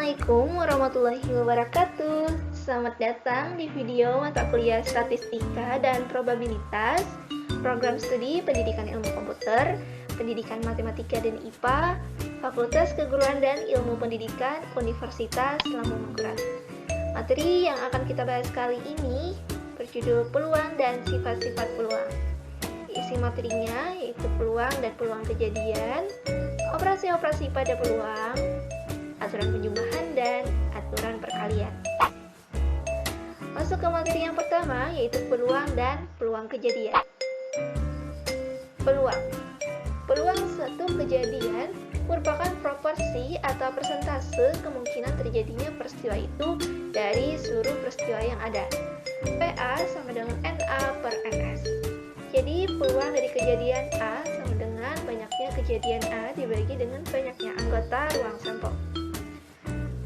Assalamualaikum warahmatullahi wabarakatuh. Selamat datang di video mata kuliah Statistika dan Probabilitas, Program Studi Pendidikan Ilmu Komputer, Pendidikan Matematika dan IPA, Fakultas Keguruan dan Ilmu Pendidikan, Universitas Lambung Mangkurat. Materi yang akan kita bahas kali ini berjudul Peluang dan Sifat-Sifat Peluang. Isi materinya yaitu peluang dan peluang kejadian, operasi-operasi pada peluang, aturan penjumlahan, dan aturan perkalian. Masuk ke materi yang pertama, yaitu peluang dan peluang kejadian. Peluang suatu kejadian merupakan proporsi atau persentase kemungkinan terjadinya peristiwa itu dari seluruh peristiwa yang ada. PA sama dengan NA per NS. Jadi peluang dari kejadian A sama dengan banyaknya kejadian A dibagi dengan banyaknya anggota ruang sampel.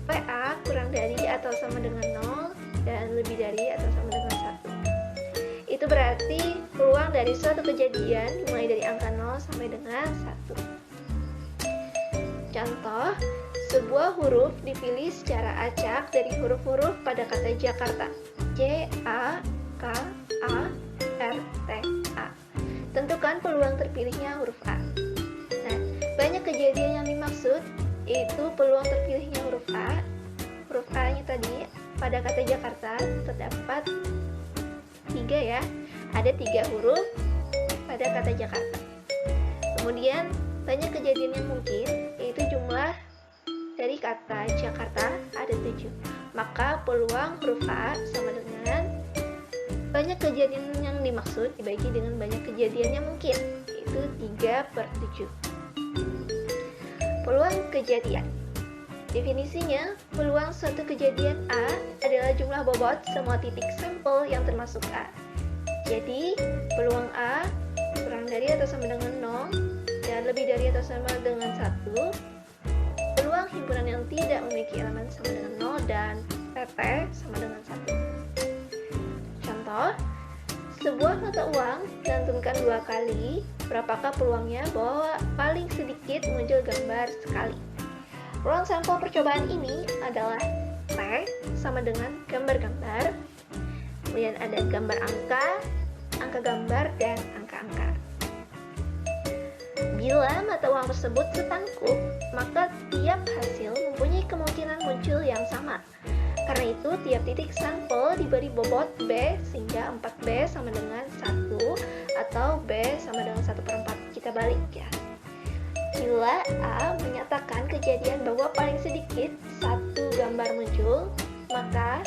PA kurang dari atau sama dengan 0 dan lebih dari atau sama dengan 1. Itu berarti peluang dari suatu kejadian dimulai dari angka 0 sampai dengan 1. Contoh, sebuah huruf dipilih secara acak dari huruf-huruf pada kata Jakarta. J, A, K, A, R, T, A. Tentukan peluang terpilihnya huruf A. Nah, banyak kejadian yang dimaksud yaitu peluang terpilihnya huruf A. Huruf A-nya tadi pada kata Jakarta terdapat 3 ya. Ada 3 huruf pada kata Jakarta. Kemudian banyak kejadian yang mungkin yaitu jumlah dari kata Jakarta ada 7. Maka peluang huruf A sama dengan banyak kejadian yang dimaksud dibagi dengan banyak kejadian yang mungkin, yaitu 3/7. Peluang kejadian. Definisinya, peluang suatu kejadian A adalah jumlah bobot semua titik sampel yang termasuk A. Jadi, peluang A kurang dari atau sama dengan 0 dan lebih dari atau sama dengan 1. Peluang himpunan yang tidak memiliki elemen sama dengan 0 dan PP sama dengan 1. Contoh, sebuah mata uang dilantunkan 2 kali, berapakah peluangnya bahwa paling sedikit muncul gambar sekali? Ruang sampel percobaan ini adalah P sama dengan gambar-gambar, kemudian ada gambar angka, angka gambar, dan angka-angka. Bila mata uang tersebut setangkup, maka tiap hasil mempunyai kemungkinan muncul yang sama. Karena itu, tiap titik sampel diberi bobot B sehingga 4B sama dengan 1 atau B sama dengan 1/4. Kita balik ya. Bila A menyatakan kejadian bahwa paling sedikit 1 gambar muncul, maka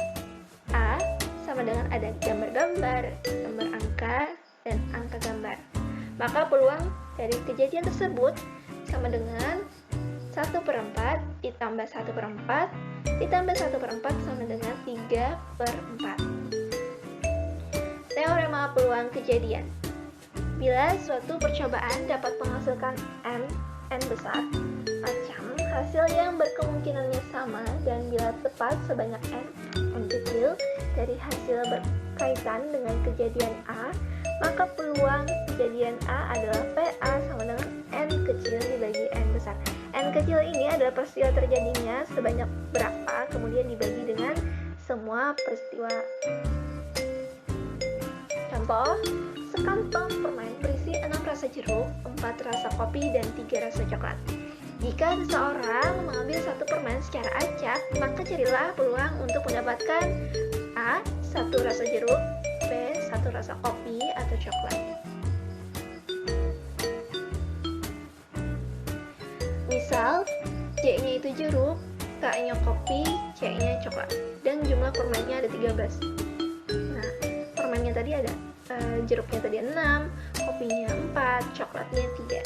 A sama dengan ada gambar-gambar, gambar angka, dan angka gambar. Maka peluang dari kejadian tersebut sama dengan 1/4 ditambah 1/4 ditambah 1/4 sama dengan 3/4. Teorema peluang kejadian. Bila suatu percobaan dapat menghasilkan n besar macam hasil yang berkemungkinannya sama, dan bila tepat sebanyak n kecil dari hasil berkaitan dengan kejadian A, maka peluang kejadian A adalah PA sama dengan n kecil dibagi n besar. N kecil ini adalah peristiwa terjadinya sebanyak berapa, kemudian dibagi dengan semua peristiwa. Contoh, sekantong permen berisi 6 rasa jeruk, 4 rasa kopi, dan 3 rasa coklat. Jika seseorang mengambil 1 permen secara acak, maka carilah peluang untuk mendapatkan A. 1 rasa jeruk, B. 1 rasa kopi atau coklat. Misal, J-nya itu jeruk, K-nya kopi, C-nya coklat, dan jumlah permennya ada 13. Nah, permennya tadi ada, jeruknya tadi 6, kopinya 4, coklatnya 3.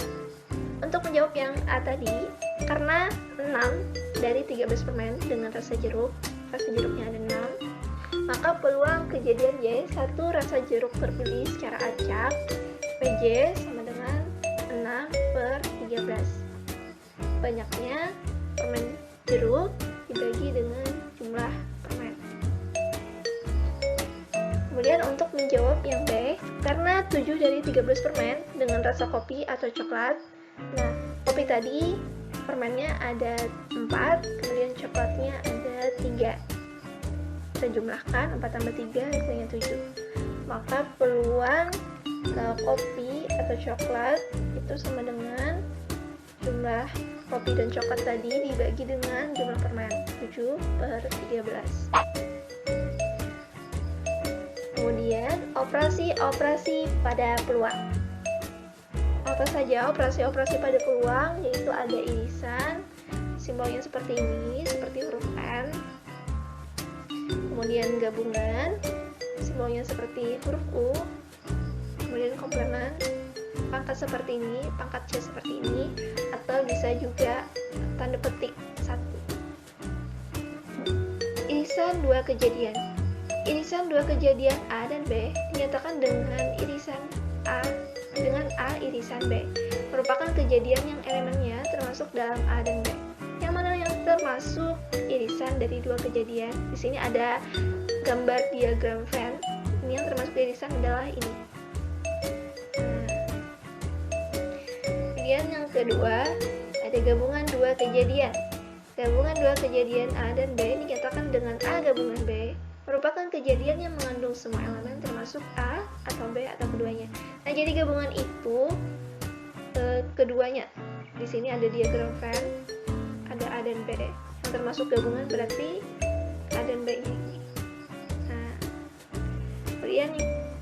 Untuk menjawab yang A tadi, karena 6 dari 13 permen dengan rasa jeruknya ada 6, maka peluang kejadian Y, 1 rasa jeruk terpilih secara acak, PJ sama dengan 6/13. Banyaknya permen jeruk dibagi dengan jumlah permen. Kemudian untuk menjawab yang B, karena 7 dari 13 permen dengan rasa kopi atau coklat. Nah, kopi tadi permennya ada 4, kemudian coklat coklatnya ada 3. Kita jumlahkan 4 tambah 3 hasilnya 7. Maka peluang kopi atau coklat itu sama dengan jumlah kopi dan coklat tadi dibagi dengan jumlah permen 7/13. Kemudian operasi-operasi pada peluang. Apa saja operasi-operasi pada peluang? Yaitu ada irisan, simbolnya seperti ini, seperti huruf N. Kemudian gabungan, simbolnya seperti huruf U. Kemudian komplemen, pangkat seperti ini, pangkat C seperti ini, atau bisa juga tanda petik 1. Irisan 2 kejadian. Irisan 2 kejadian A dan B dinyatakan dengan irisan A irisan B merupakan kejadian yang elemennya termasuk dalam A dan B. Yang mana yang termasuk irisan dari 2 kejadian? Di sini ada gambar diagram Venn. Ini yang termasuk irisan adalah ini. Kemudian yang kedua ada gabungan 2 kejadian. Gabungan 2 kejadian A dan B dinyatakan dengan A gabungan B merupakan kejadian yang mengandung semua elemen termasuk A atau B atau keduanya. Nah, jadi gabungan itu keduanya. Di sini ada diagram Venn, ada A dan B. Yang termasuk gabungan berarti A dan B ini. Nah, kemudian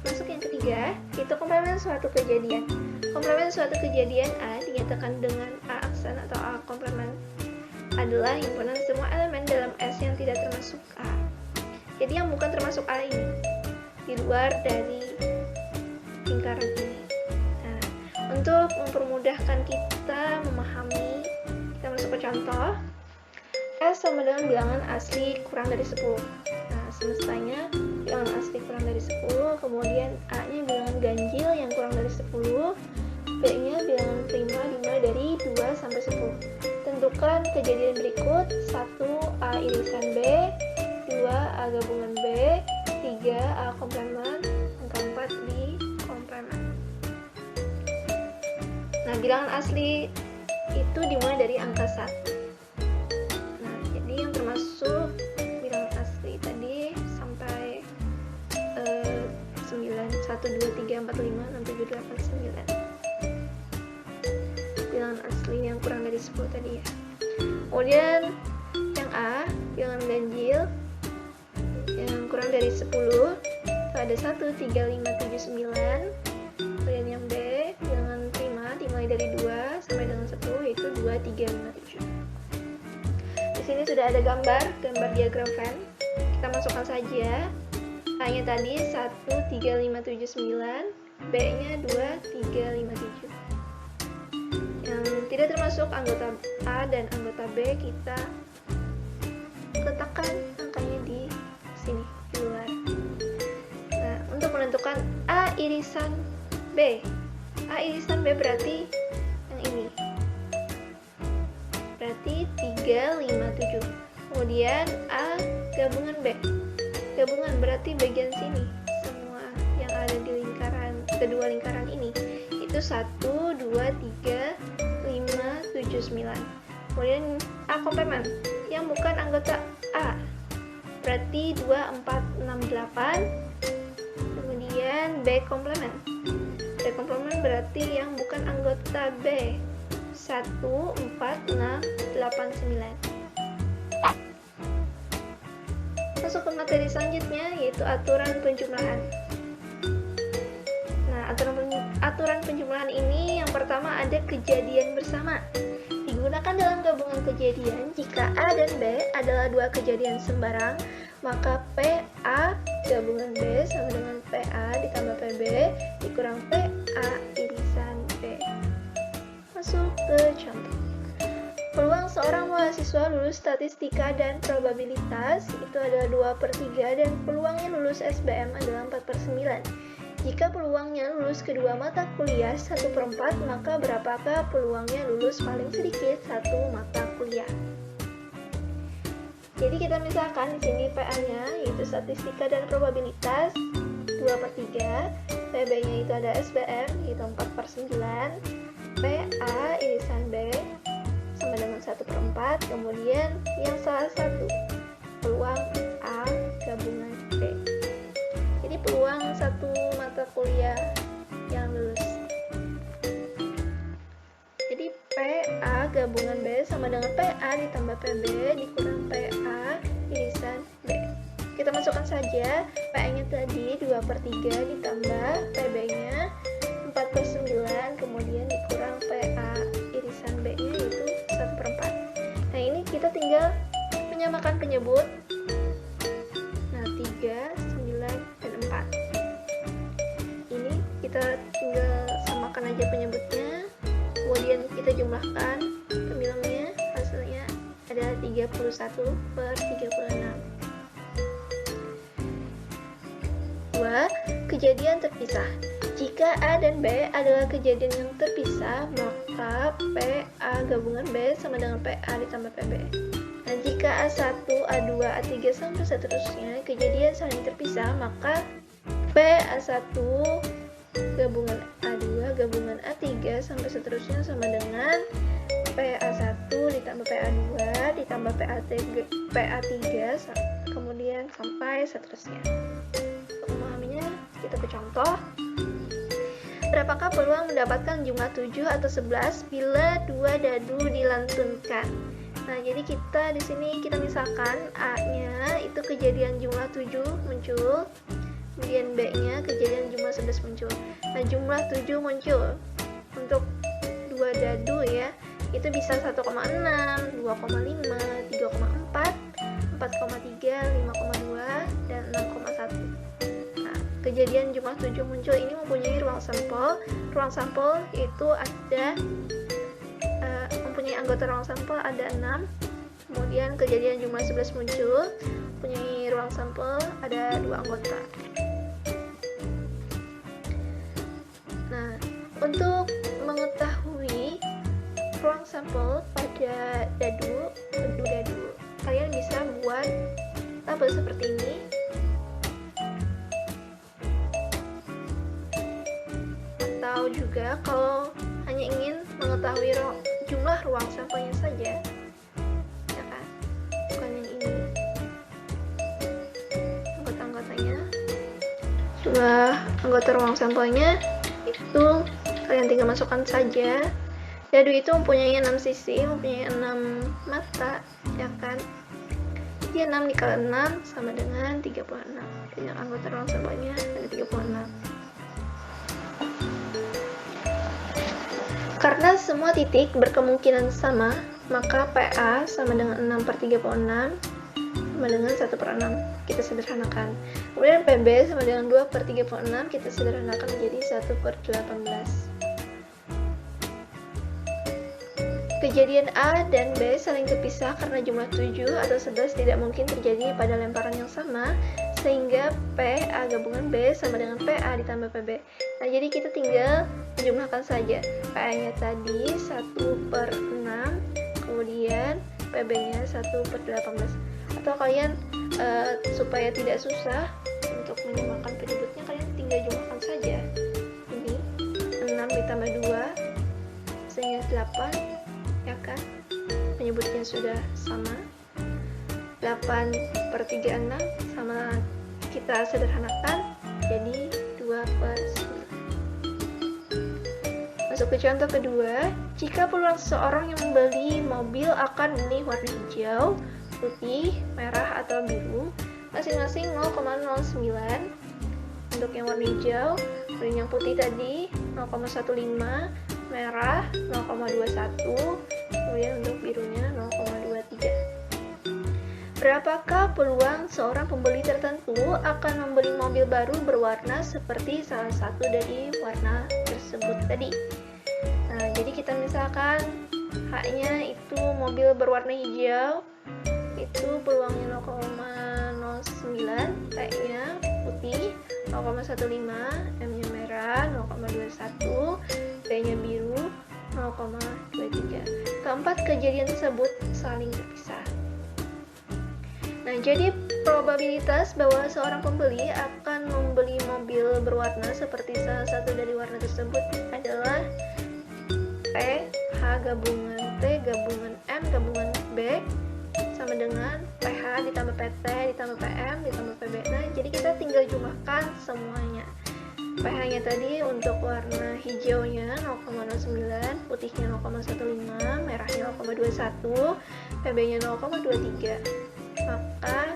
masuk yang ketiga, itu komplemen suatu kejadian. Komplemen suatu kejadian A dinyatakan dengan A aksen atau A komplemen adalah himpunan semua elemen dalam S yang tidak termasuk A. Jadi yang bukan termasuk A ini, di luar dari lingkaran ini. Nah, untuk mempermudahkan kita memahami, kita masuk ke contoh. S sama dengan bilangan asli kurang dari 10. Nah, semestanya bilangan asli kurang dari 10, kemudian A-nya bilangan ganjil yang kurang dari 10, B-nya bilangan prima dimulai dari 2 sampai 10. Tentukan kejadian berikut: 1. A irisan B, 2. A gabungan B, 3. A komplemen, angka 4 di komplemen. Nah, bilangan asli itu dimulai dari angka 1. Nah, jadi yang termasuk bilangan asli tadi sampai 9, 1, 2, 3, 4, 5, 6, 7, 8, 9. Bilangan asli yang kurang dari 10 tadi ya. Kemudian yang A, bilangan ganjil yang kurang dari 10 itu ada 1, 3, 5, 7, 9. Kemudian yang B, bilangan prima dimulai dari 2 sampai dengan 10 yaitu 2, 3, 5, 7. Di sini sudah ada gambar diagram Venn. Kita masukkan saja. A-nya tadi 1, 3, 5, 7, 9. B-nya 2, 3, 5, 7. Yang tidak termasuk anggota A dan anggota B kita letakkan angkanya di sini, di luar. Nah, untuk menentukan A irisan B. A irisan B berarti yang ini. Berarti 3, 5, 7. Kemudian A gabungan B. Gabungan berarti bagian sini. Semua yang ada di lingkaran, kedua lingkaran ini. Itu 1, 2, 3, 5, 7, 9. Kemudian A komplemen yang bukan anggota A. Berarti 2, 4, 6, 8. Kemudian B komplemen. B komplemen berarti yang bukan anggota B. 1, 4, 6, 8, 9. Masuk ke materi selanjutnya yaitu aturan penjumlahan. Nah, aturan penjumlahan ini yang pertama ada kejadian bersama. Digunakan dalam gabungan kejadian jika A dan B adalah 2 kejadian sembarang, maka PA gabungan B sama dengan PA ditambah PB dikurang PA irisan B. Masuk ke contoh. Peluang seorang mahasiswa lulus statistika dan probabilitas itu adalah 2/3 dan peluangnya lulus SBM adalah 4/9. Jika peluangnya lulus kedua mata kuliah 1/4, maka berapakah peluangnya lulus paling sedikit 1 mata kuliah? Jadi kita misalkan di sini PA-nya yaitu statistika dan probabilitas 2/3, PB-nya itu ada SBM yaitu 4/9, PA irisan B sama dengan 1/4, kemudian yang salah satu peluang A gabungan B. Jadi peluang satu mata kuliah yang lulus. Jadi PA gabungan B sama dengan PA ditambah PB dikurang PA irisan B. Kita masukkan saja, PA-nya tadi 2/3 ditambah PB-nya 4/9, kemudian dikurang PA irisan B-nya yaitu 1/4. Nah ini kita tinggal menyamakan penyebut. Nah 3, 9, dan 4. Ini kita tinggal samakan aja penyebutnya, kemudian kita jumlahkan pembilangnya, hasilnya ada 31/36. 2. Kejadian terpisah. Jika A dan B adalah kejadian yang terpisah, maka PA gabungan B sama dengan PA ditambah PB. Nah, jika A1, A2, A3 sampai seterusnya kejadian saling terpisah, maka PA1 gabungan A2 gabungan A3 sampai seterusnya sama dengan PA1 ditambah PA2 ditambah PA3 kemudian sampai seterusnya. Memahaminya, kita ke contoh. Berapakah peluang mendapatkan jumlah 7 atau 11 bila 2 dadu dilantunkan? Nah, jadi kita di sini kita misalkan A-nya itu kejadian jumlah 7 muncul, kemudian B-nya kejadian jumlah 11 muncul. Nah, jumlah 7 muncul untuk 2 dadu ya, itu bisa 1,6, 2,5, 3,4, 4,3, 5,2, dan 6,1. Kejadian jumlah 7 muncul ini mempunyai ruang sampel. Ruang sampel itu ada mempunyai anggota ruang sampel ada 6. Kemudian kejadian jumlah 11 muncul, mempunyai ruang sampel ada 2 anggota. Nah, untuk mengetahui ruang sampel pada dadu, kalian bisa buat tabel seperti ini. Atau juga kalau hanya ingin mengetahui jumlah ruang sampelnya saja, ya kan, bukan yang ini, anggota-anggotanya, jumlah anggota ruang sampelnya itu kalian tinggal masukkan saja. Dadu itu mempunyai 6 sisi, mempunyai 6 mata, ya kan. Jadi 6 dikali 6 sama dengan 36. Banyak anggota ruang sampelnya ada 36. Karena semua titik berkemungkinan sama, maka PA sama dengan 6/36 sama dengan 1/6. Kita sederhanakan. Kemudian PB sama dengan 2/36, kita sederhanakan menjadi 1/18. Kejadian A dan B saling terpisah karena jumlah 7 atau 11 tidak mungkin terjadi pada lemparan yang sama, sehingga PA gabungan B sama dengan PA ditambah PB. Nah, jadi kita tinggal menjumlahkan saja. PA-nya tadi 1/6, kemudian PB-nya 1/18. Atau kalian supaya tidak susah untuk menyamakan penyebutnya, kalian tinggal jumlahkan saja. Ini 6 ditambah 2 hasilnya 8, ya kan? Penyebutnya sudah sama. 8/36 sama kita sederhanakan jadi 2/9. Masuk ke contoh kedua. Jika peluang seseorang yang membeli mobil akan memilih warna hijau, putih, merah, atau biru masing-masing 0,09. Untuk yang warna hijau, kemudian yang putih tadi 0,15, merah 0,21, kemudian untuk birunya 0,23. Berapakah peluang seorang pembeli tertentu akan membeli mobil baru berwarna seperti salah satu dari warna tersebut tadi? Nah, jadi kita misalkan H-nya itu mobil berwarna hijau, itu peluangnya 0,09, T-nya putih 0,15, M-nya merah 0,21, B-nya biru 0,23. Keempat kejadian tersebut saling terpisah. Nah, jadi probabilitas bahwa seorang pembeli akan membeli mobil berwarna seperti salah satu dari warna tersebut adalah P H gabungan P gabungan M gabungan B sama dengan PH ditambah PT ditambah PM ditambah PB. Nah, jadi kita tinggal jumlahkan semuanya. PH-nya tadi untuk warna hijaunya 0,09, putihnya 0,15, merahnya 0,21, PB-nya 0,23. Maka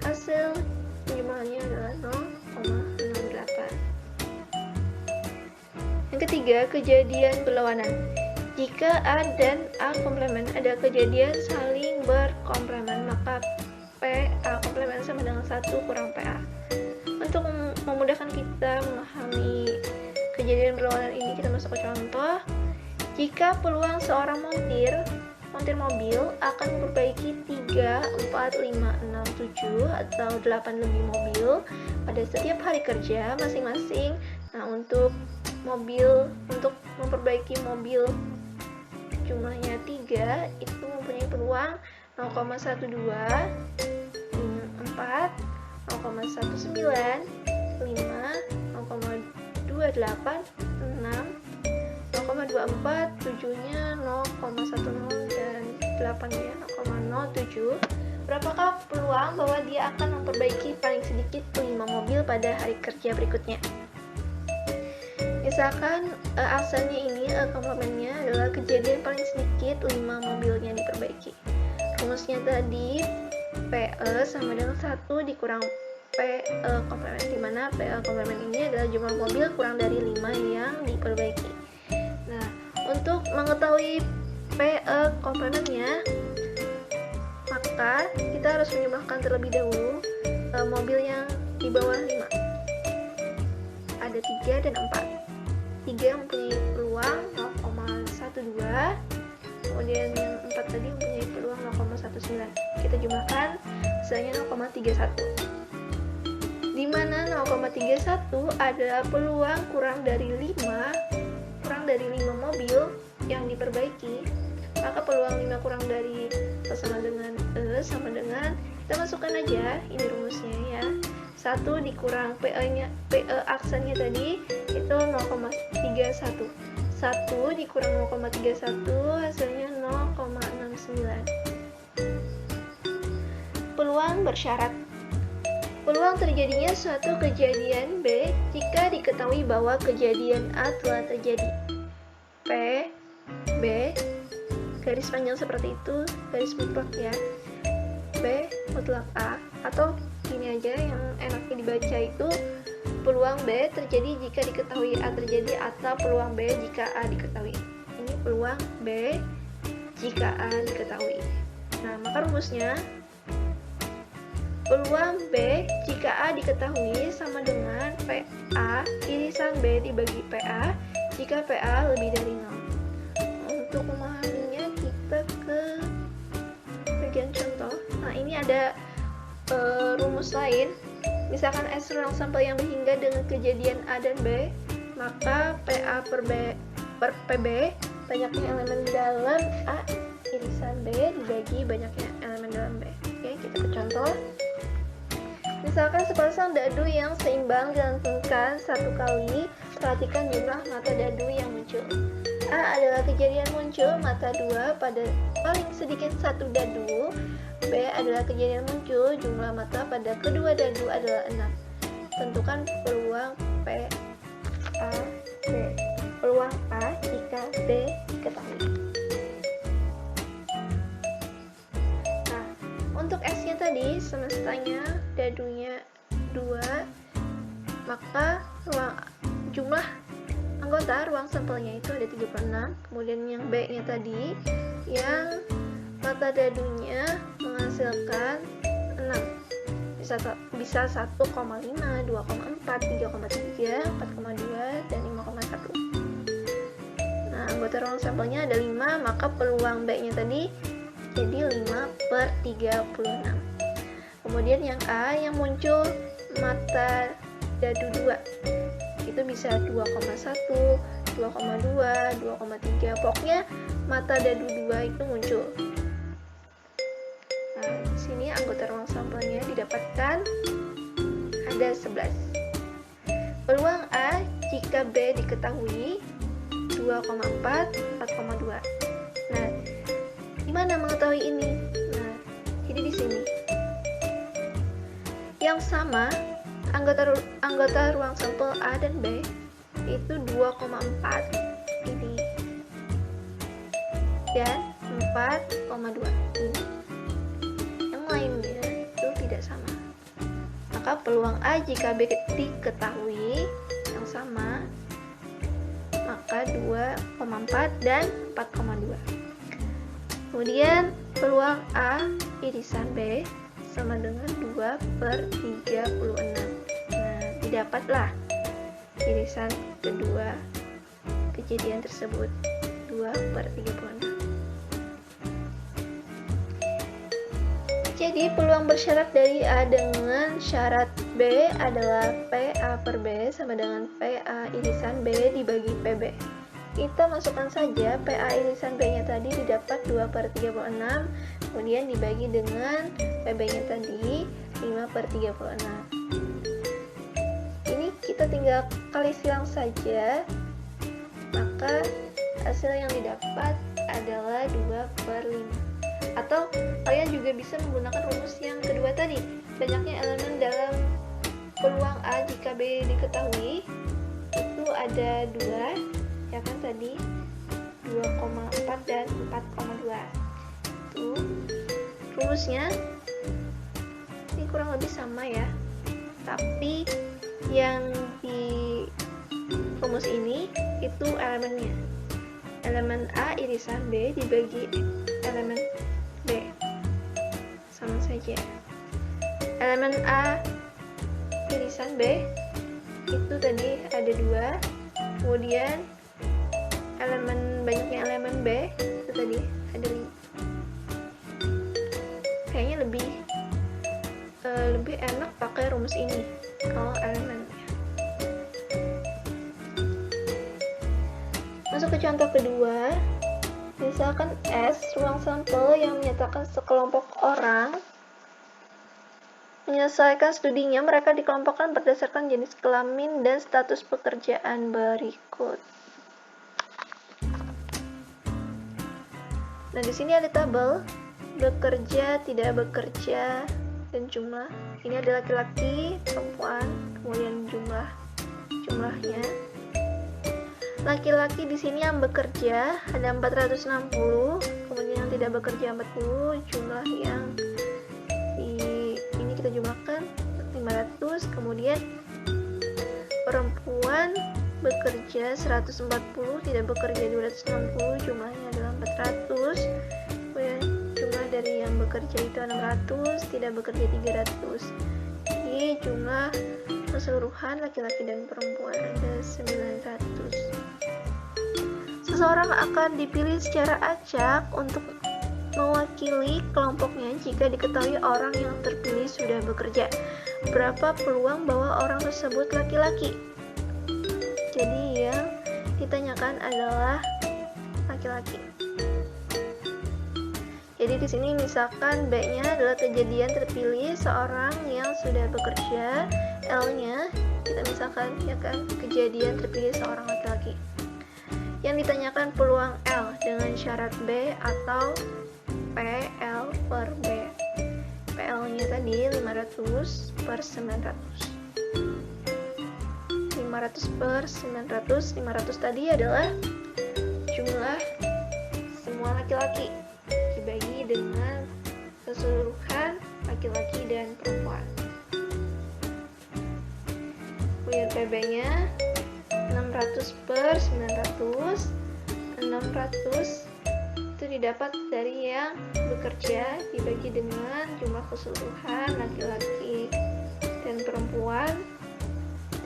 hasil jumlahnya adalah 0,68. Yang ketiga, kejadian berlawanan. Jika A dan A komplemen ada kejadian saling berkomplemen, maka PA komplemen sama dengan 1 kurang PA. Untuk memudahkan kita memahami kejadian berlawanan ini, kita masuk ke contoh. Jika peluang seorang montir mobil akan memperbaiki 3, 4, 5, 6, 7 atau 8 lebih mobil pada setiap hari kerja masing-masing. Nah, untuk memperbaiki mobil jumlahnya 3 itu mempunyai peluang 0,12, 4, 0,19, 5, 0,28, 6, 0,24, 7-nya 0,10 dan 8-nya 0,07. Berapakah peluang bahwa dia akan memperbaiki paling sedikit 5 mobil pada hari kerja berikutnya? Misalkan aksennya ini, komplemennya adalah kejadian paling sedikit 5 mobilnya diperbaiki. Rumusnya tadi PE sama dengan 1 dikurang PE komplemen, di mana PE komplemen ini adalah jumlah mobil kurang dari 5 yang diperbaiki. Nah, untuk mengetahui PE komplemennya, maka kita harus menjumlahkan terlebih dahulu mobil yang di bawah 5. Ada 3 dan 4. 3 mempunyai peluang 0,12, kemudian yang 4 tadi mempunyai peluang 0,19. Kita jumlahkan hasilnya 0,31, di mana 0,31 adalah peluang kurang dari 5 mobil yang diperbaiki. Maka peluang 5 kurang dari sama dengan sama dengan, kita masukkan aja ini rumusnya ya, 1 dikurang PE aksennya tadi itu 0,31. 1 dikurang 0,31 hasilnya 0,69. Peluang bersyarat. Peluang terjadinya suatu kejadian B jika diketahui bahwa kejadian A telah terjadi. P, B, garis panjang seperti itu, garis mutlak ya. B mutlak A, atau gini aja yang enaknya dibaca itu, peluang B terjadi jika diketahui A terjadi, atau peluang B jika A diketahui. Ini peluang B jika A diketahui. Nah, maka rumusnya peluang B jika A diketahui sama dengan PA irisan B dibagi PA jika PA lebih dari 0. Untuk memahaminya kita ke bagian contoh. Nah, ini ada rumus lain. Misalkan S ruang sampel yang berhingga dengan kejadian A dan B, maka PA per PB banyaknya elemen dalam A irisan B dibagi banyaknya elemen dalam B. Oke, kita ke contoh. Misalkan sepasang dadu yang seimbang dilantunkan 1 kali, perhatikan jumlah mata dadu yang muncul. A adalah kejadian muncul mata 2 pada paling sedikit 1 dadu. B adalah kejadian muncul jumlah mata pada kedua dadu adalah 6. Tentukan peluang P, A, B. Peluang A jika B diketahui. Nah, untuk S-nya tadi semestanya dadunya 2, maka jumlah anggota ruang sampelnya itu ada 36. Kemudian yang B-nya tadi yang mata dadunya menghasilkan 6, bisa 1,5, 2,4, 3,3, 4,2, dan 5,1. Nah, anggota ruang sampelnya ada 5, maka peluang B-nya tadi jadi 5/36. Kemudian yang A yang muncul mata dadu 2 itu bisa 2,1, 2,2, 2,3, pokoknya mata dadu 2 itu muncul. Nah, di sini anggota ruang sampelnya didapatkan ada 11. Peluang A jika B diketahui 2,4, 4,2. Nah, Gimana mengetahui ini? Nah, jadi di sini yang sama anggota ruang sampel A dan B itu 2,4 ini dan 4,2 ini. Yang lainnya itu tidak sama. Maka peluang A jika B diketahui yang sama, maka 2,4 dan 4,2. Kemudian peluang A irisan B sama dengan 2/36. Nah, didapatlah irisan kedua kejadian tersebut, 2/36. Jadi peluang bersyarat dari A dengan syarat B adalah PA per B sama dengan PA irisan B dibagi PB. Kita masukkan saja PA irisan B nya tadi didapat 2/36, kemudian dibagi dengan PB nya tadi 5/36. Ini kita tinggal kali silang saja, maka hasil yang didapat adalah 2/5. Atau kalian juga bisa menggunakan rumus yang kedua tadi, banyaknya elemen dalam peluang A jika B diketahui itu ada 2, ya kan tadi 2,4 dan 4,2. Itu rumusnya ini kurang lebih sama ya, tapi yang di rumus ini itu elemennya, elemen A irisan B dibagi elemen B, sama saja. Elemen A irisan B itu tadi ada 2, kemudian banyaknya elemen B itu tadi ada 5. Kayaknya lebih enak pakai rumus ini kalau elemennya. Masuk ke contoh kedua. Misalkan S, ruang sampel yang menyatakan sekelompok orang menyelesaikan studinya, mereka dikelompokkan berdasarkan jenis kelamin dan status pekerjaan berikut. Nah, di sini ada tabel bekerja, tidak bekerja, dan jumlah. Ini ada laki-laki, perempuan, kemudian jumlahnya. Laki-laki di sini yang bekerja ada 460, kemudian yang tidak bekerja 40, jumlah yang ini kita jumlahkan 500, kemudian perempuan bekerja 140, tidak bekerja 260, jumlahnya adalah 400, kemudian jumlah dari yang bekerja itu 600, tidak bekerja 300. Jadi jumlah keseluruhan laki-laki dan perempuan ada 900. Seseorang akan dipilih secara acak untuk mewakili kelompoknya jika diketahui orang yang terpilih sudah bekerja. Berapa peluang bahwa orang tersebut laki-laki? Jadi yang ditanyakan adalah laki-laki. Jadi di sini misalkan B-nya adalah kejadian terpilih seorang yang sudah bekerja, L-nya kita misalkan ya kan kejadian terpilih seorang laki-laki. Yang ditanyakan peluang L dengan syarat B atau PL per B. PL-nya tadi 500/900. 500/900, 500 tadi adalah jumlah semua laki-laki dibagi dengan keseluruhan laki-laki dan perempuan. Kemudian PB-nya 600/900. 600 itu didapat dari yang bekerja dibagi dengan jumlah keseluruhan laki-laki dan perempuan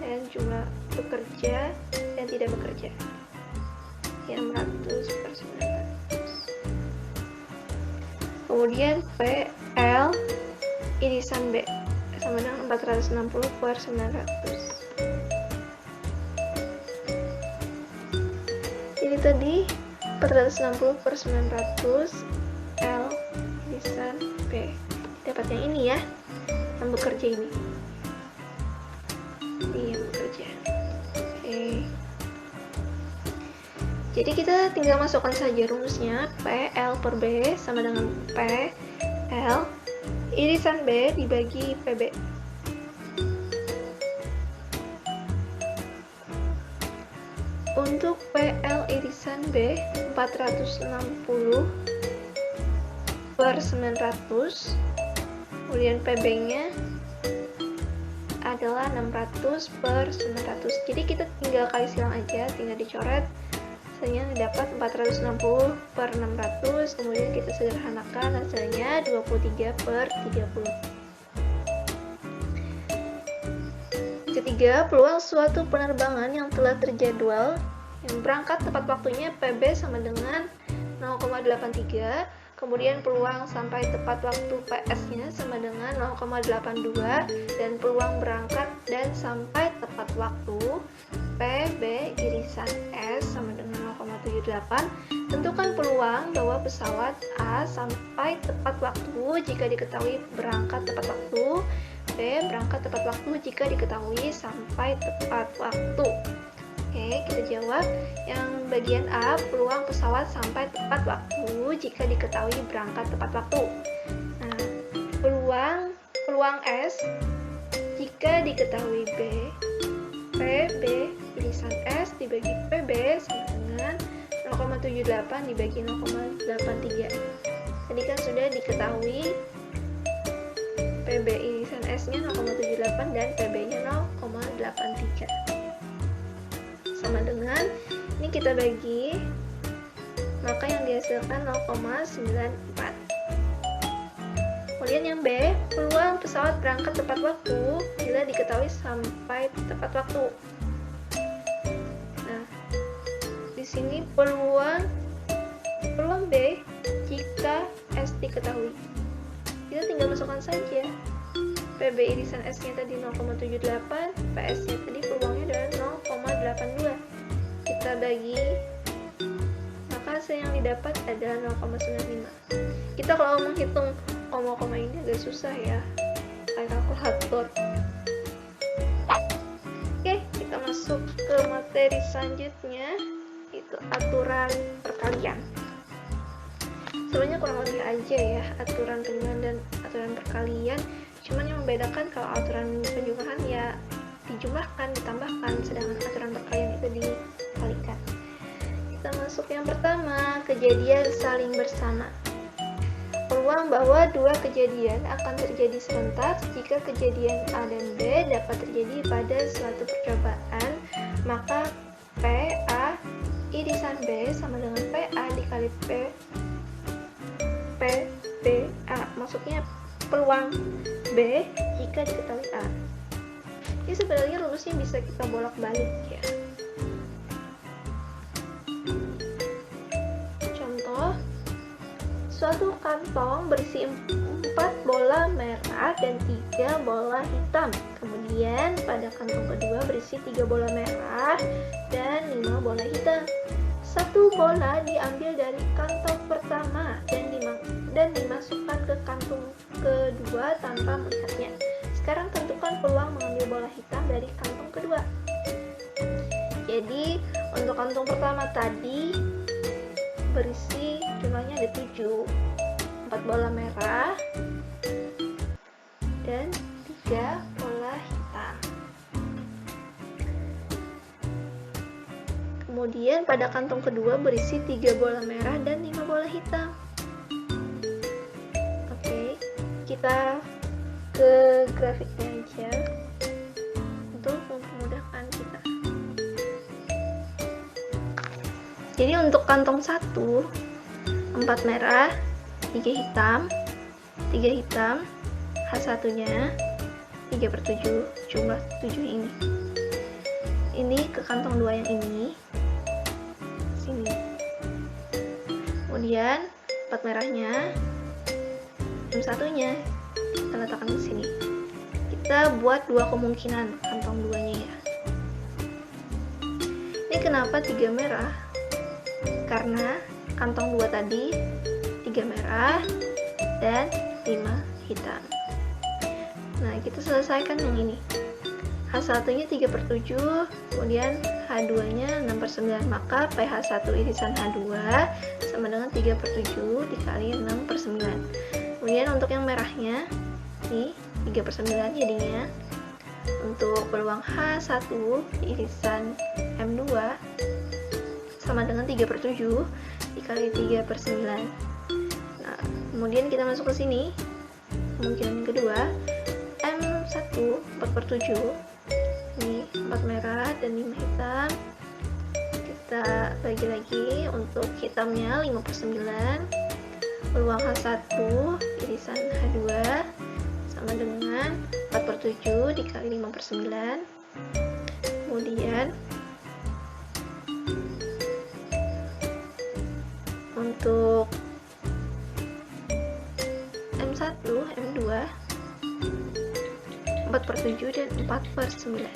dan jumlah bekerja dan tidak bekerja, 600/900. Kemudian PL irisan B sama dengan 460/900. Ini tadi 460/900 L irisan B. Dapat yang ini ya, yang bekerja ini. Ini yang bekerja. Oke. Jadi kita tinggal masukkan saja rumusnya. PL per B sama dengan PL irisan B dibagi PB. Untuk PL irisan B 460 per 900, kemudian PB-nya adalah 600 per 900. Jadi kita tinggal kali silang aja, tinggal dicoret. Hasilnya dapat 460 per 600, kemudian kita sederhanakan, hasilnya 23 per 30. Ketiga, peluang suatu penerbangan yang telah terjadwal yang berangkat tepat waktunya PB sama dengan 0,83, kemudian peluang sampai tepat waktu PS-nya sama dengan 0,82, dan peluang berangkat dan sampai tepat waktu PB irisan S sama dengan 0,78. Tentukan peluang bahwa pesawat A sampai tepat waktu jika diketahui berangkat tepat waktu, B berangkat tepat waktu jika diketahui sampai tepat waktu. Oke, kita jawab yang bagian A, peluang pesawat sampai tepat waktu jika diketahui berangkat tepat waktu. Nah, peluang S jika diketahui B, PB irisan S dibagi PB sama dengan 0,78 dibagi 0,83. Tadi kan sudah diketahui PB irisan S-nya 0,78 dan PB-nya 0,83. Sama dengan, ini kita bagi, maka yang dihasilkan 0,94. Kemudian yang B, peluang pesawat berangkat tepat waktu bila diketahui sampai tepat waktu. Nah, di sini peluang B jika S diketahui. Kita tinggal masukkan saja. PB irisan S-nya tadi 0,78, PS-nya tadi peluangnya adalah 0,82. Kita bagi, maka hasil yang didapat adalah 0,95. Kita kalau menghitung koma-koma ini agak susah ya, pakai kalkulator. Oke, kita masuk ke materi selanjutnya, itu aturan perkalian. Sebenarnya kurang lebih aja ya, aturan penjumlahan dan aturan perkalian. Cuman yang membedakan kalau aturan penjumlahan ya dijumlahkan, ditambahkan, sedangkan aturan perkalian itu dikalikan. Kita masuk yang pertama, kejadian saling bersama. Peluang bahwa dua kejadian akan terjadi serentak jika kejadian A dan B dapat terjadi pada suatu percobaan, maka PA irisan B sama dengan PA dikali PBA, maksudnya peluang B jika diketahui A. Ini sebenarnya rumusnya bisa kita bolak-balik ya. Contoh, suatu kantong berisi 4 bola merah dan 3 bola hitam. Kemudian pada kantong kedua berisi 3 bola merah dan 5 bola hitam. Satu bola diambil dari kantong pertama dan dimasukkan ke kantong kedua tanpa melihatnya. Sekarang tentukan peluang mengambil bola hitam dari kantong kedua. Jadi untuk kantong pertama tadi berisi jumlahnya ada 7, 4 bola merah dan 3 bola hitam. Kemudian pada kantong kedua berisi 3 bola merah dan 5 bola hitam. Oke, kita ke grafiknya aja untuk mempermudahkan kita. Jadi untuk kantong 1, 4 merah, 3 hitam, 3 hitam, H1-nya 3/7, jumlah 7 ini. Ini ke kantong 2 yang ini, sini. Kemudian 4 merahnya, 1-nya kita letakkan di sini. Kita buat 2 kemungkinan kantong 2-nya ya. Ini kenapa 3 merah? Karena kantong 2 tadi 3 merah dan 5 hitam. Nah, kita selesaikan yang ini. H1 nya 3/7, kemudian H2 nya 6/9, maka PH1 irisan H2 sama dengan 3/7 dikali 6/9. Kemudian untuk yang merahnya nih 3/9 jadinya. Untuk peluang H1 irisan M2 sama dengan 3/7 dikali 3/9. Nah, kemudian kita masuk ke sini. Kemungkinan kedua, M1 4/7. Ini 4 merah dan 5 hitam. Kita bagi lagi, untuk hitamnya 5/9. Peluang H1 irisan H2 sama dengan 4/7 dikali 5/9. Kemudian untuk M1, M2 4/7 dan 4/9.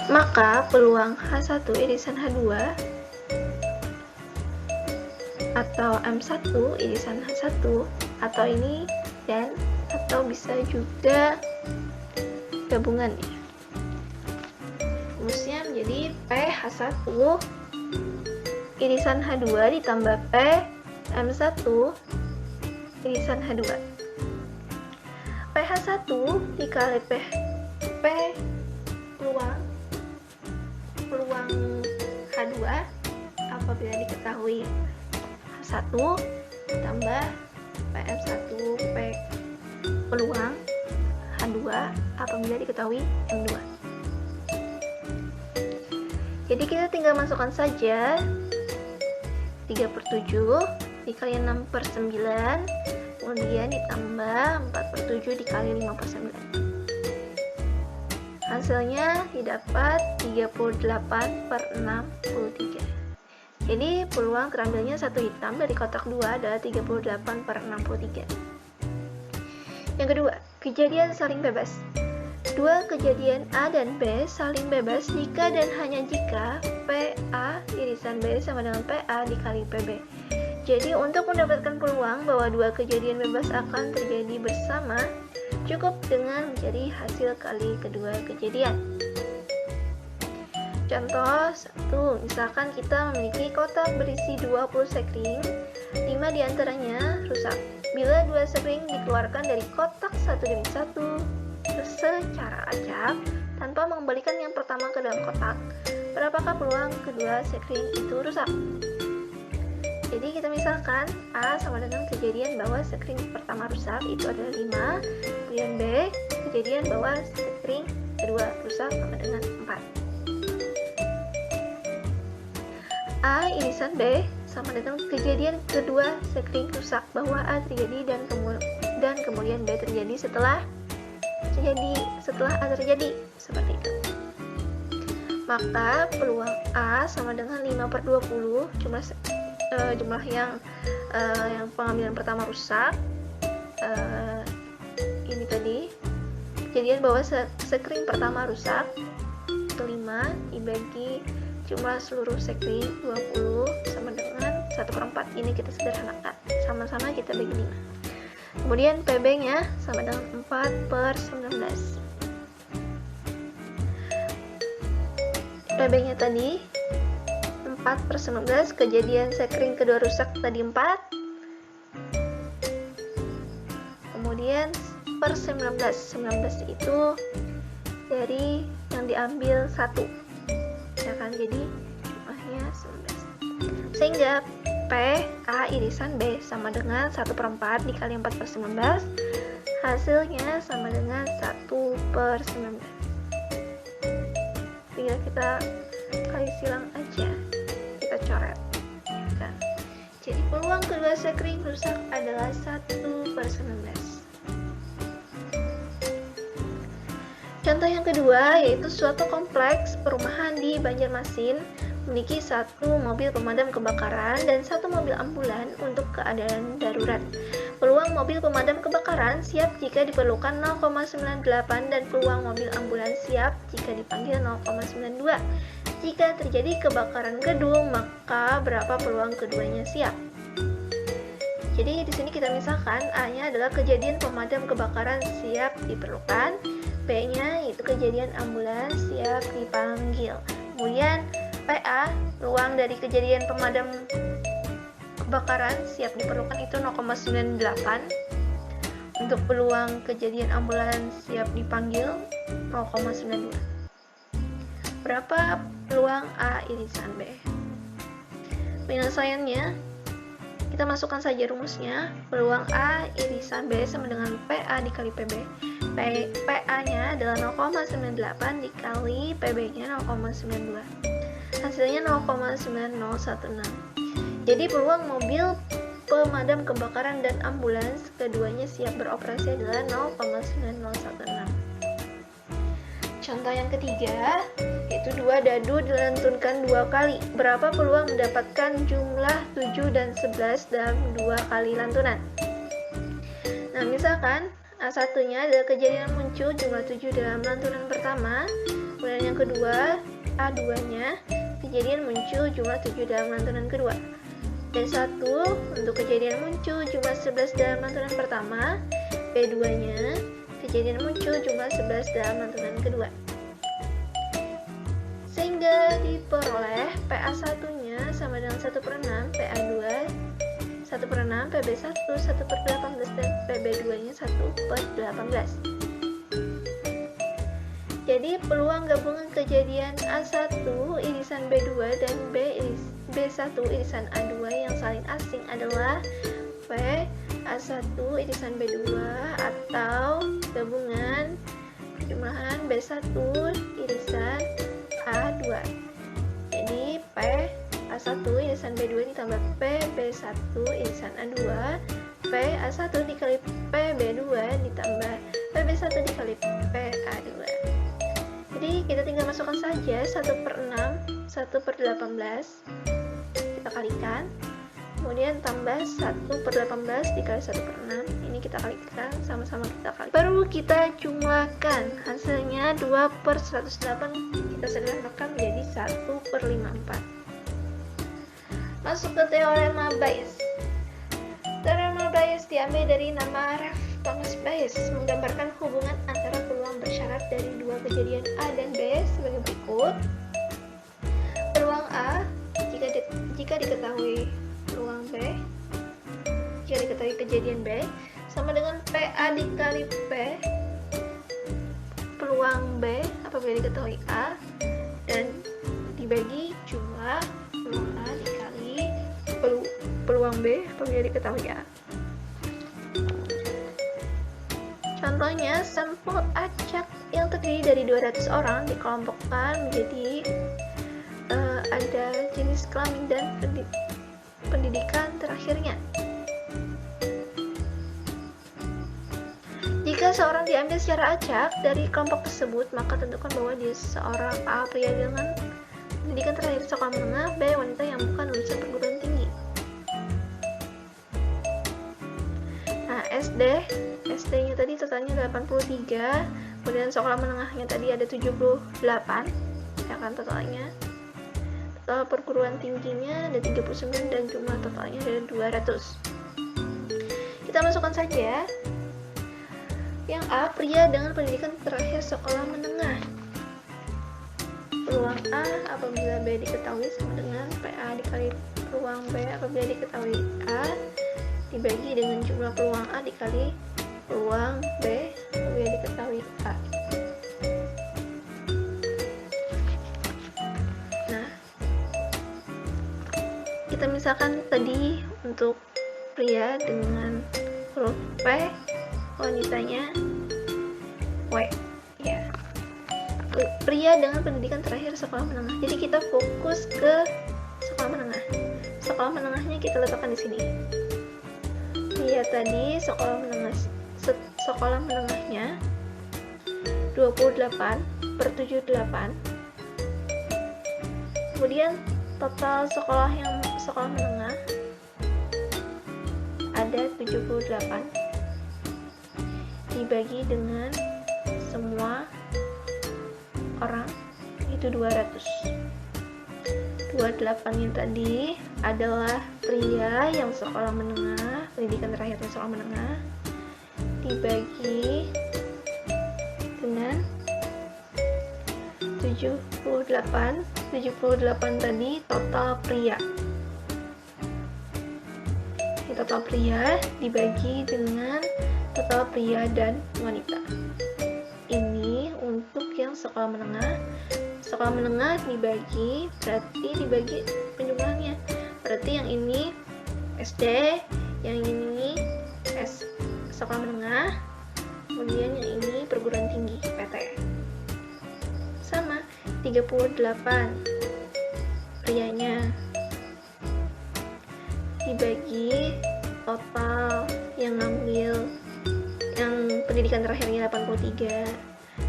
Maka peluang H1 irisan H2 atau M1 irisan H1 atau ini dan atau bisa juga gabungan ya. Rumusnya menjadi PH1 irisan H2 ditambah P M1 irisan H2. PH1 dikali P peluang H2 apabila diketahui H1 ditambah PM1 P peluang H2 apabila diketahui M2. Jadi kita tinggal masukkan saja 3/7 dikali 6/9, kemudian ditambah 4/7 dikali 5/9. Hasilnya didapat 38/63. Jadi peluang terambilnya satu hitam dari kotak 2 adalah 38/63. Yang kedua, kejadian saling bebas. Dua kejadian A dan B saling bebas jika dan hanya jika PA irisan B sama dengan PA dikali PB. Jadi untuk mendapatkan peluang bahwa dua kejadian bebas akan terjadi bersama, cukup dengan mencari hasil kali kedua kejadian. Contoh 1, misalkan kita memiliki kotak berisi 20 sekring, 5 diantaranya rusak. Bila 2 sekring dikeluarkan dari kotak satu demi satu secara acak tanpa mengembalikan yang pertama ke dalam kotak, berapakah peluang kedua sekring itu rusak? Jadi kita misalkan A sama dengan kejadian bahwa sekring pertama rusak itu adalah 5, kemudian B kejadian bahwa sekring kedua rusak sama dengan 4. A irisan B sama dengan kejadian kedua sekring rusak bahwa A terjadi dan kemudian B terjadi setelah A terjadi, seperti itu. Maka peluang A sama dengan 5/20 jumlah yang pengambilan pertama rusak. Ini tadi kejadian bahwa sekring pertama rusak itu 5 dibagi jumlah seluruh sekring 20 sama dengan 1/4. Ini kita sederhanakan, sama-sama kita bagi 5. Kemudian PB nya sama dengan 4/19. PB nya tadi 4/19, kejadian sekring kedua rusak tadi 4, kemudian per 19 itu dari yang diambil 1 ya kan, jadi jumlahnya 19, sehingga P A irisan B sama dengan 1/4 dikali 4/19, hasilnya sama dengan 1/19. Tinggal kita kali silang aja, kita coret kan. Jadi peluang kedua sekring rusak adalah 1/19. Contoh yang kedua yaitu suatu kompleks perumahan di Banjarmasin memiliki 1 mobil pemadam kebakaran dan 1 mobil ambulan untuk keadaan darurat. Peluang mobil pemadam kebakaran siap jika diperlukan 0,98 dan peluang mobil ambulan siap jika dipanggil 0,92. Jika terjadi kebakaran gedung, maka berapa peluang keduanya siap? Jadi di sini kita misalkan A-nya adalah kejadian pemadam kebakaran siap diperlukan, B-nya itu kejadian ambulans siap dipanggil. Kemudian PA, ruang dari kejadian pemadam kebakaran siap diperlukan itu 0,98. Untuk peluang kejadian ambulans siap dipanggil 0,92. Berapa peluang A irisan B? Penyelesaiannya, kita masukkan saja rumusnya. Peluang A irisan B sama dengan PA dikali PB. PA-nya adalah 0,98 dikali PB-nya 0,92. Hasilnya 0,9016. Jadi peluang mobil pemadam kebakaran dan ambulans keduanya siap beroperasi adalah 0,9016. Contoh yang ketiga, yaitu 2 dadu dilantunkan 2 kali. Berapa peluang mendapatkan jumlah 7 dan 11 dalam 2 kali lantunan? Nah, misalkan A1-nya adalah kejadian muncul jumlah 7 dalam lantunan pertama. Kemudian yang kedua, A2-nya kejadian muncul jumlah 7 dalam lantunan kedua. B1 untuk kejadian muncul jumlah 11 dalam lantunan pertama. B2-nya kejadian muncul jumlah 11 dalam lantunan kedua. Sehingga diperoleh PA1-nya sama dengan 1/6, PA2 1/6, PB1 1/18, dan PB2-nya 1/18. Jadi peluang gabungan kejadian A1 irisan B2 dan B1 irisan A2 yang saling asing adalah P A1 irisan B2 atau gabungan jumlahan B1 irisan A2. Jadi P A1 irisan B2 ditambah P B1 irisan A2, P A1 dikali P B2 ditambah P B1 dikali P A2. Jadi kita tinggal masukkan saja 1/6, 1/18 kita kalikan, kemudian tambah 1/18 dikali 1/6, ini kita kalikan, sama-sama kita kali. Baru kita jumlahkan, hasilnya 2/108, kita sederhanakan menjadi 1/54. Masuk ke teorema Bayes. Teorema Bayes diambil dari nama Ralph Thomas Bayes, menggambarkan hubungan antara peluang bersyarat dari dua kejadian A dan B sebagai berikut. Peluang A jika diketahui peluang B, jika diketahui kejadian B, sama dengan PA dikali P peluang B apabila diketahui A, dan dibagi jumlah peluang A dikali peluang B apabila diketahui A. Contohnya, sampel acak yang terdiri dari 200 orang dikelompokkan menjadi ada jenis kelamin dan pendidikan terakhirnya. Jika seorang diambil secara acak dari kelompok tersebut, maka tentukan bahwa dia seorang A, pria dengan pendidikan terakhir sekolah menengah, B, wanita yang bukan lulusan perguruan tinggi. Nah, SD-nya tadi totalnya 83, kemudian sekolah menengahnya tadi ada 78, ya kan totalnya. Total perguruan tingginya ada 39 dan jumlah totalnya ada 200. Kita masukkan saja. Yang A, pria dengan pendidikan terakhir sekolah menengah. Peluang A apabila B diketahui sama dengan PA dikali peluang B apabila diketahui A, dibagi dengan jumlah peluang A dikali peluang B apabila diketahui A. Nah, kita misalkan tadi untuk pria dengan huruf P, wanitanya W, ya. Pria dengan pendidikan terakhir sekolah menengah. Jadi kita fokus ke sekolah menengah. Sekolah menengahnya kita letakkan di sini. Pria tadi sekolah menengahnya 28/78. Kemudian total sekolah menengah ada 78 dibagi dengan semua orang itu 200. 28 yang tadi adalah pria yang sekolah menengah, pendidikan terakhirnya sekolah menengah dibagi dengan 78 tadi total pria. Ini total pria dibagi dengan total pria dan wanita. Ini untuk yang sekolah menengah. Sekolah menengah dibagi, berarti dibagi penjumlahannya. Berarti yang ini SD, yang ini sekolah menengah, kemudian yang ini perguruan tinggi PT. Sama 38 prianya dibagi total yang ngambil yang pendidikan terakhirnya 83.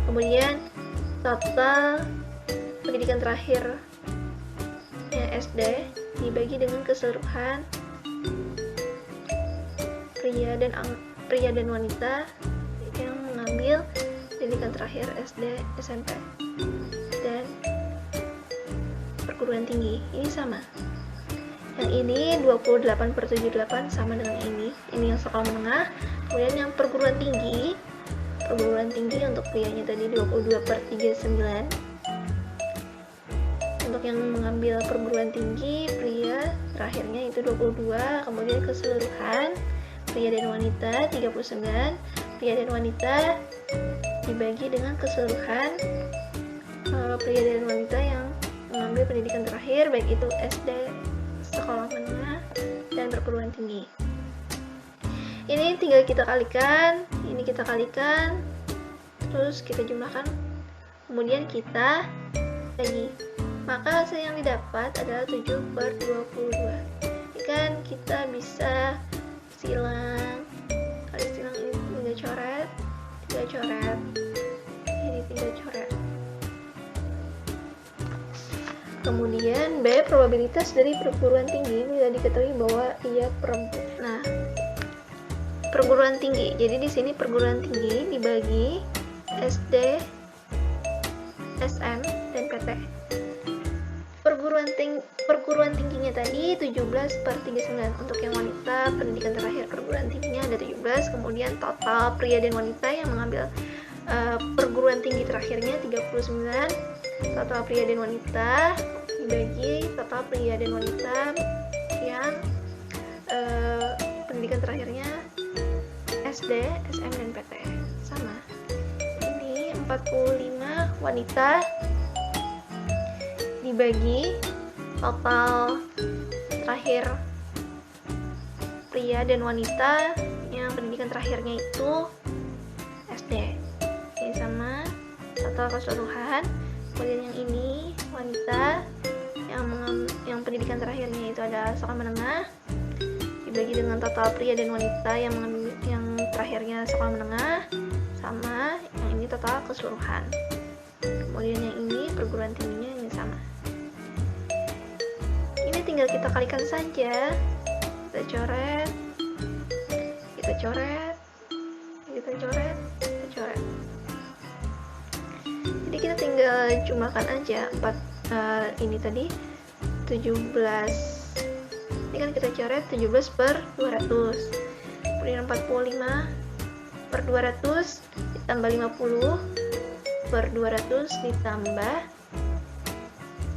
Kemudian total pendidikan terakhir SD dibagi dengan keseluruhan pria dan wanita yang mengambil pendidikan terakhir SD, SMP, dan perguruan tinggi. Ini sama. Yang ini 28/78 sama dengan ini. Ini yang sekolah menengah. Kemudian yang perguruan tinggi untuk prianya tadi 22/39. Untuk yang mengambil perguruan tinggi pria terakhirnya itu 22, kemudian keseluruhan pria dan wanita 39. Pria dan wanita dibagi dengan keseluruhan pria dan wanita yang mengambil pendidikan terakhir, baik itu SD, sekolah menengah, dan perguruan tinggi. Ini tinggal kita kalikan, ini kita kalikan, terus kita jumlahkan, kemudian kita bagi. Maka hasil yang didapat adalah 7/22. Ini kan kita bisa silang, kali silang ini tinggal coret, ini tinggal coret. Kemudian B, probabilitas dari perguruan tinggi bila diketahui bahwa ia perempuan. Nah, perguruan tinggi. Jadi di sini perguruan tinggi dibagi SD, SM, dan PT. Perguruan tingginya tadi 17/39. Untuk yang wanita, pendidikan terakhir perguruan tingginya ada 17. Kemudian total pria dan wanita yang mengambil perguruan tinggi terakhirnya 39. Total pria dan wanita dibagi total pria dan wanita yang pendidikan terakhirnya SD, SM, dan PT. Sama. Ini 45 wanita dibagi total terakhir pria dan wanita yang pendidikan terakhirnya itu SD. Ini sama total keseluruhan. Kemudian yang ini wanita yang pendidikan terakhirnya itu adalah sekolah menengah dibagi dengan total pria dan wanita yang terakhirnya sekolah menengah, sama yang ini total keseluruhan. Kemudian yang ini perguruan tingginya ini sama. Ini tinggal kita kalikan saja. Kita coret. Jadi kita tinggal jumlahkan aja 4 ini tadi 17. Ini kan kita coret 17/200. Kemudian 45/200 ditambah 50/200 ditambah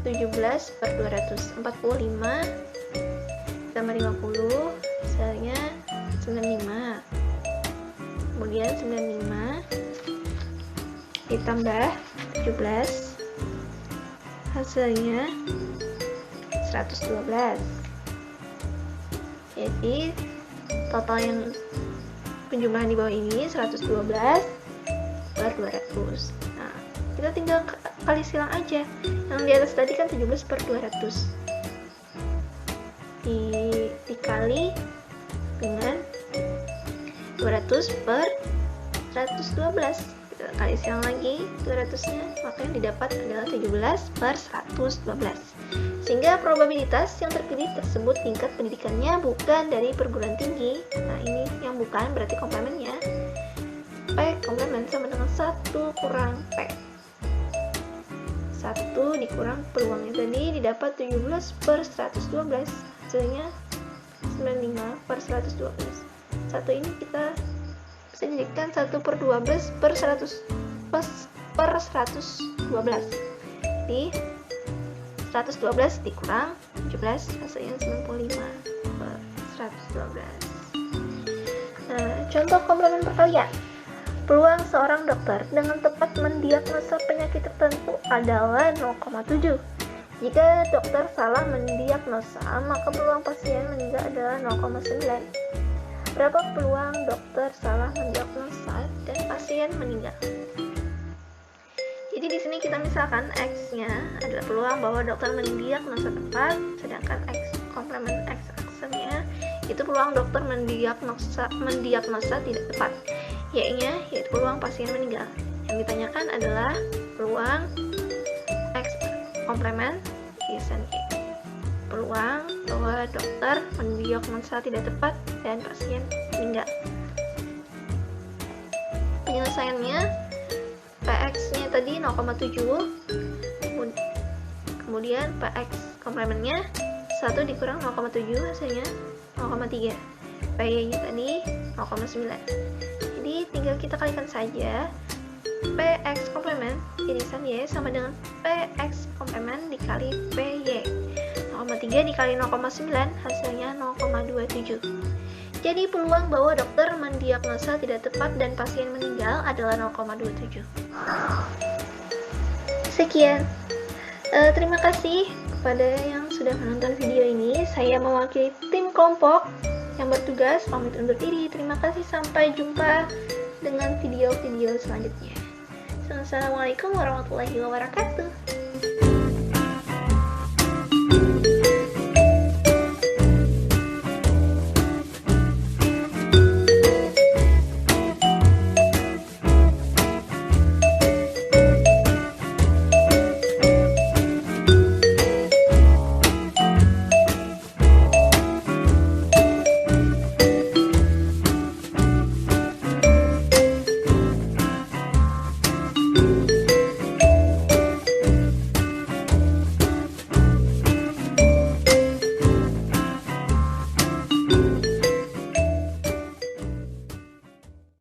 17/200. 45 ditambah 50 misalnya 95. Kemudian 95 ditambah 17 hasilnya 112. Jadi total yang penjumlahan di bawah ini 112/200. Nah, kita tinggal kali silang aja. Yang di atas tadi kan 17/200 dikali dengan 200/112. Kita kali silang lagi 200-nya, maka yang didapat adalah 17/112. Sehingga probabilitas yang terpilih tersebut tingkat pendidikannya bukan dari perguruan tinggi. Nah, ini yang bukan berarti komplemennya P komplement sama dengan 1 kurang P. 1 dikurang peluangnya tadi didapat 17/112. Hasilnya 95/112. 1 ini kita bisa jadikan 1/12 per 100 per 112. Jadi 112 dikurang 17 hasilnya 95 per 112. Nah, contoh komplement perkalian. Peluang seorang dokter dengan tepat mendiagnosa penyakit tertentu adalah 0,7. Jika dokter salah mendiagnosa, maka peluang pasien meninggal adalah 0,9. Berapa peluang dokter salah mendiagnosa dan pasien meninggal? Jadi di sini kita misalkan X-nya adalah peluang bahwa dokter mendiagnosa tepat, sedangkan X komplement X aksennya itu peluang dokter mendiagnosa tidak tepat. Y-nya yaitu peluang pasien meninggal. Yang ditanyakan adalah peluang X komplement Y. Peluang bahwa dokter mendiagnosa tidak tepat dan pasien meninggal. Penyelesaiannya PX-nya tadi 0,7, kemudian PX komplementnya 1 dikurang 0,7 hasilnya 0,3. PY-nya tadi 0,9. Jadi tinggal kita kalikan saja. PX komplement irisan Y sama dengan PX komplement dikali PY. 0,3 dikali 0,9 hasilnya 0,27. Jadi peluang bahwa dokter mendiagnosa tidak tepat dan pasien meninggal adalah 0,27. Sekian. Terima kasih kepada yang sudah menonton video ini. Saya mewakili tim kelompok yang bertugas pamit undur diri. Terima kasih, sampai jumpa dengan video-video selanjutnya. Assalamualaikum warahmatullahi wabarakatuh.